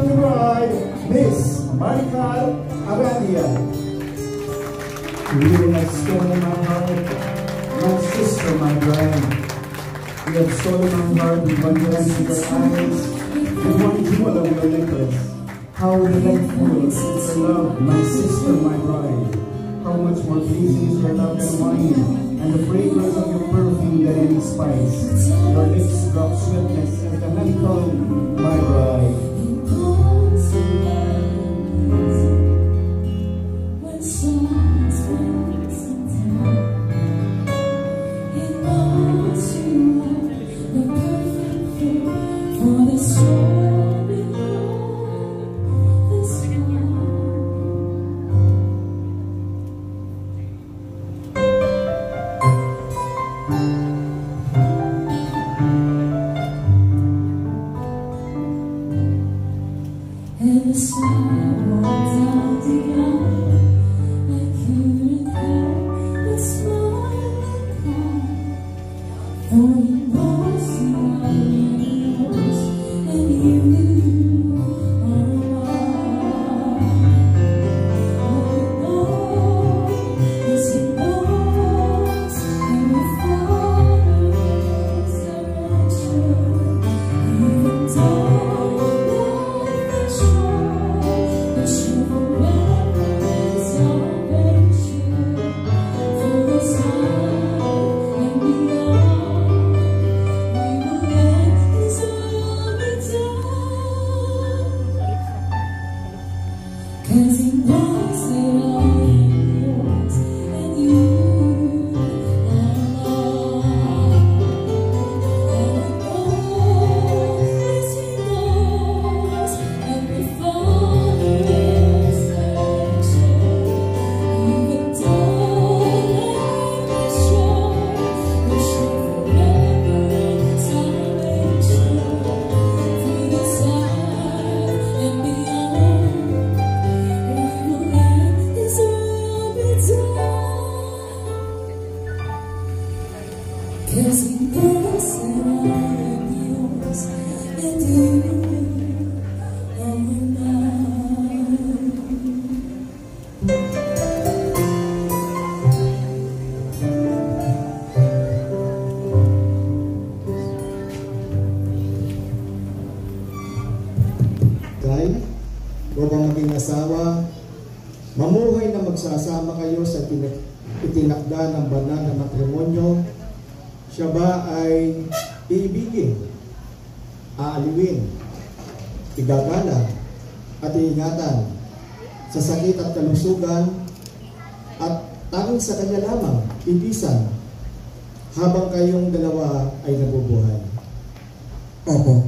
of the bride, Miss Maricar Arandia. You have stolen my heart, my sister, my bride. You have stolen my heart with one glance of your eyes, with one jewel of your necklace. How delightful is your love, my sister, my bride. How much more pleasing is your love than wine, and the fragrance of your perfume than any spice. Your lips drop sweetness as the honeycomb, my bride. Mamuhay na magsasama kayo sa itinakda ng banal na matrimonyo. Siya ba ay iibigin, aaliwin, igagala at iingatan sa sakit at kalusugan, at tanging sa kanya lamang ibisan habang kayong dalawa ay nabubuhay? Opo.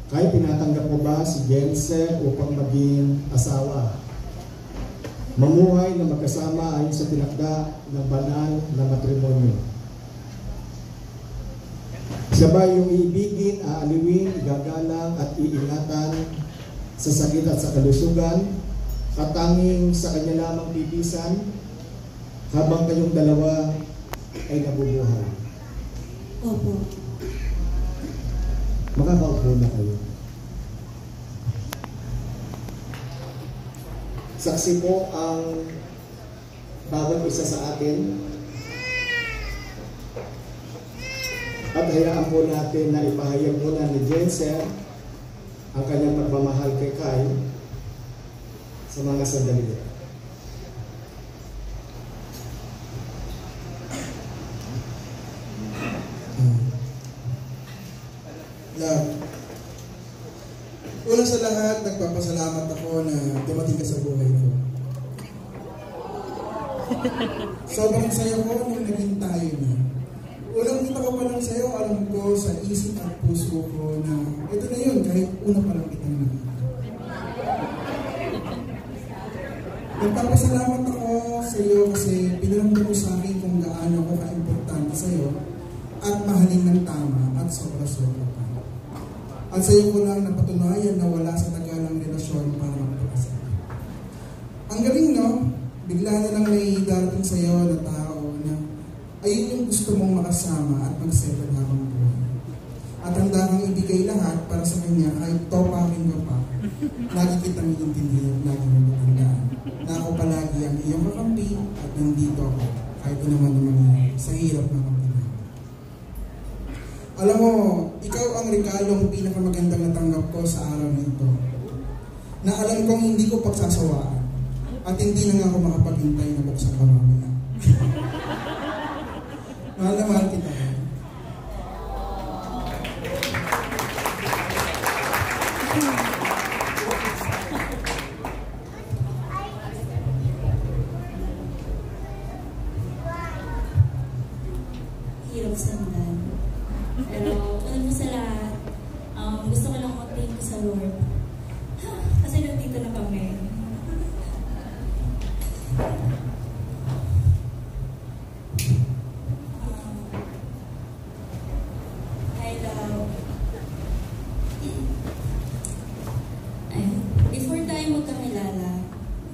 Kahit tinatanggap mo ba si Jensen upang maging asawa? Mamuhay na magkasama ayon sa tinakda ng banal na matrimonyo. Siya ba yung iibigin, aaliwin, igagalang at iingatan sa sakit at sa kalusugan, katanging sa kanya lamang bibisan habang kayong dalawa ay nabubuhay? Opo. Makakaupo na kayo. Saksi po ang bawat isa sa atin. At hayaan po natin na ipahayag muna ni Jensen ang kanyang pagmamahal kay Kai sa mga sandali. Una sa lahat, nagpapasalamat ako na dumating ka sa buhay ko. Sobrang saya ko nung naging tayo na. Unang kita ko pa lang sa'yo, alam ko sa isip at puso ko na ito na yun, kahit una pa lang kitang nakita. Nagpapasalamat ako sa iyo kasi pinaramdam mo sa akin kung gaano ako ka-importante sa iyo at mahalin ng tama at sobra-sobra pa. At sa iyo ko lang napatunayan na wala sa tagalang relasyon para magpakasal. Ang galing, no? Bigla na lang may darating sa iyo na tao na ayun yung gusto mong makasama at mag-settle habang buhay. At handa kang ibigay lahat para sa kanya kahit topakin ka pa. Lagi kitang iintindihan, lagi mo matandaan na ako palagi ang iyong kakampi at nandito ako kahit naman mangyayari sa hirap ng pagkakataon. Alam mo, ikaw ang regalong pinakamagandang natanggap ko sa araw nito, na alam kong hindi ko pagsasawaan at hindi na nga ako makapaghintay na buksan ka mamaya. Mahal na mahal kita. Hirap sandan. Pero una sa lahat, gusto ko lang mag-thank you sa Lord. Kasi nandito na kami. Before tayo magkakilala,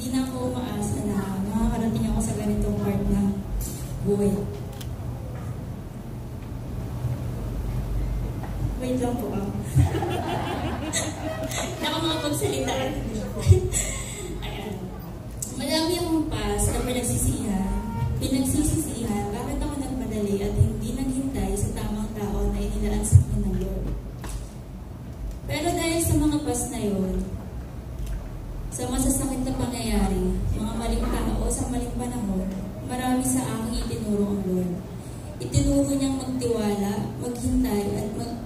di na ako umaasa na makakarating ako sa ganitong part ng buhay. Wait lang po ako. Hindi ako makapagsalita. Ayan. Madami akong past na pinagsisisihan bakit ako nagmadali at hindi naghintay sa tamang tao na inilaan sa akin ng Lord. Pero dahil sa mga past na yun, sa masasakit na pangyayari, mga maling tao sa maling panahon, marami sa aking itinuro ang Lord. Itinuro niyang magtiwala, maghintay,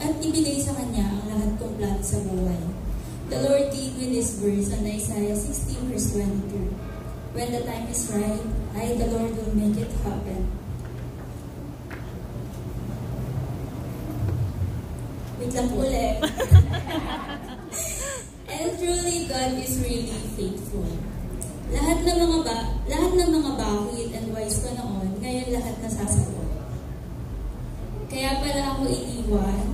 at ibigay sa Kanya ang lahat kong plano sa buhay. The Lord gave me this verse on Isaiah 16 verse 22. When the time is right, I, the Lord, will make it happen. Wait lang po ulit. And truly, God is really faithful. Lahat ng mga bakit and wise ko noon, ngayon lahat nasasagot. Kaya pala ako iniwan.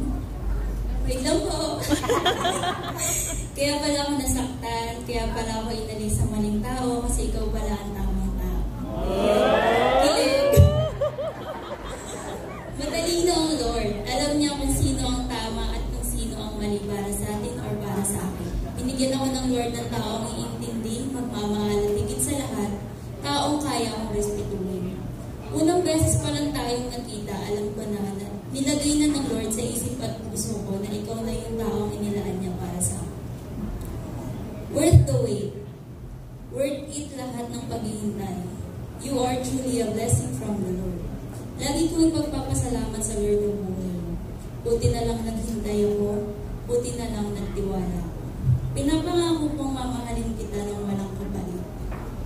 Wait lang po. Kaya pala ako nasaktan. Kaya pala ako inalis sa maling tao kasi ikaw pala ang tamang tao. Kilig. Matalino ang Lord. Alam niya kung sino ang tama at kung sino ang mali para sa atin or para sa akin. Binigyan ako ng Lord ng taong iintindi, magmamahal at higit sa lahat, taong kaya akong respetuhin. Unang beses pa lang tayong nakita, alam ko na nilagay na ng Lord sa isip at puso ko na ikaw na yung taong inilaan niya para sa akin. Worth the wait. Worth it lahat ng paghihintay. You are truly a blessing from the Lord. Lagi ko ipagpapasalamat sa Lord ng buhay mo. Buti na lang naghintay ako, buti na lang nagtiwala ako. Pinapangako kong mamahalin kita ng walang kapalit.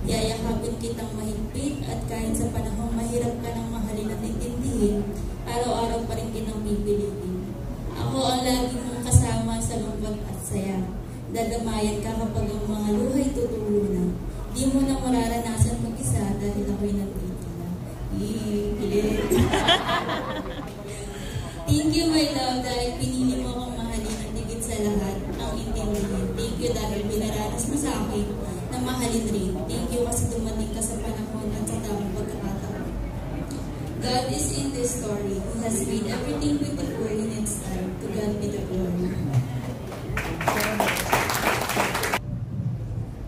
Yayakapin kitang mahigpit at kahit sa panahong mahirap ka ng mahalin at intindihin, araw-araw pa rin kitang pipilitin. Ako ang lagi mong kasama sa lungkot at saya. Dadamayan ka kapag ang mga luhay tutulo na. Di mo na mararanasan mag-isa dahil ako'y nandito na. Thank you, my love, dahil pinili mo akong mahalin at higit sa lahat ang intindihin. Thank you dahil binaranas mo sa akin na mahalin rin. Thank you kasi dumating ka sa panahon at sa tamang pagkakataon. God is in this story. He has made everything beautiful in its time. To God be the glory.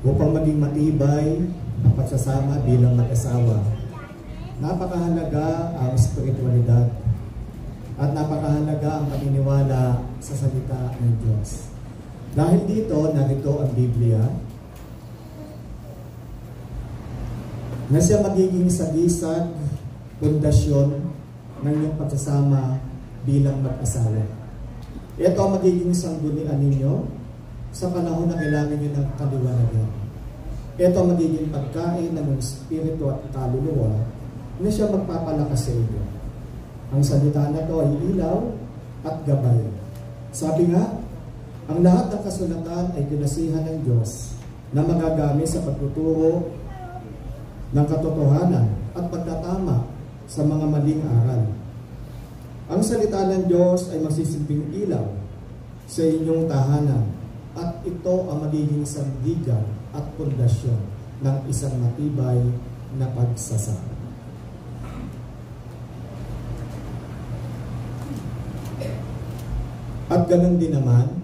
Upang maging matibay ang pagsasama bilang mag-asawa, napakahalaga ang espiritualidad at napakahalaga ang paniniwala sa salita ng Diyos. Dahil dito, narito ang Biblia na siya magiging sagisag, pundasyon ng iyong pagsasama bilang mag-asawa. Ito ang magiging sanggunian ninyo sa panahon na kailangan nyo ng kaliwanagan. Ito ang magiging pagkain ng espiritu at kaluluwa na siya magpapalakas sa inyo. Ang salita na ito ay ilaw at gabay. Sabi nga, ang lahat ng kasulatan ay kinasihan ng Diyos na magagamit sa pagtuturo ng katotohanan at pagtatama sa mga maling aral. Ang salita ng Diyos ay magsisilbing ilaw sa inyong tahanan at ito ang magiging sandigan at pundasyon ng isang matibay na pagsasama. At At ganun din naman,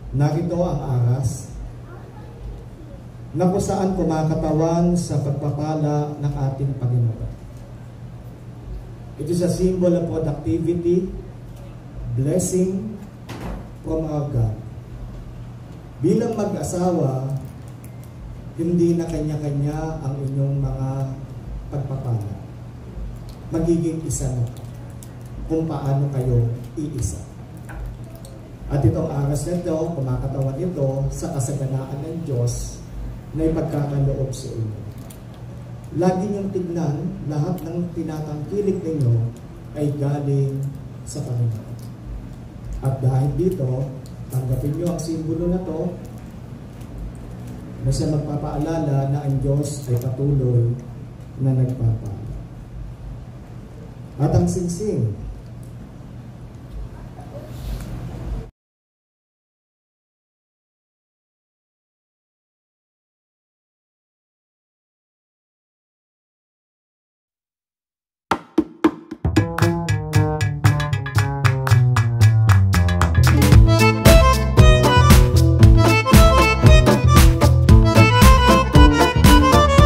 narito ang aras na kung saan kumakatawan sa pagpapala ng ating Panginoon. It is a symbol of productivity, blessing from our God. Bilang mag-asawa, hindi na kanya-kanya ang inyong mga pagpapala. Magiging isa na kung paano kayo iisa. At itong aras na ito, kumakatawan ito sa kasaganaan ng Diyos na ipagkakaloob sa inyo. Lagi niyong tignan, lahat ng tinatangkilik ninyo ay galing sa Panginoon. At dahil dito, tanggapin niyo ang simbolo na to na siya magpapaalala na ang Diyos ay patuloy na nagpapaalala. At ang singsing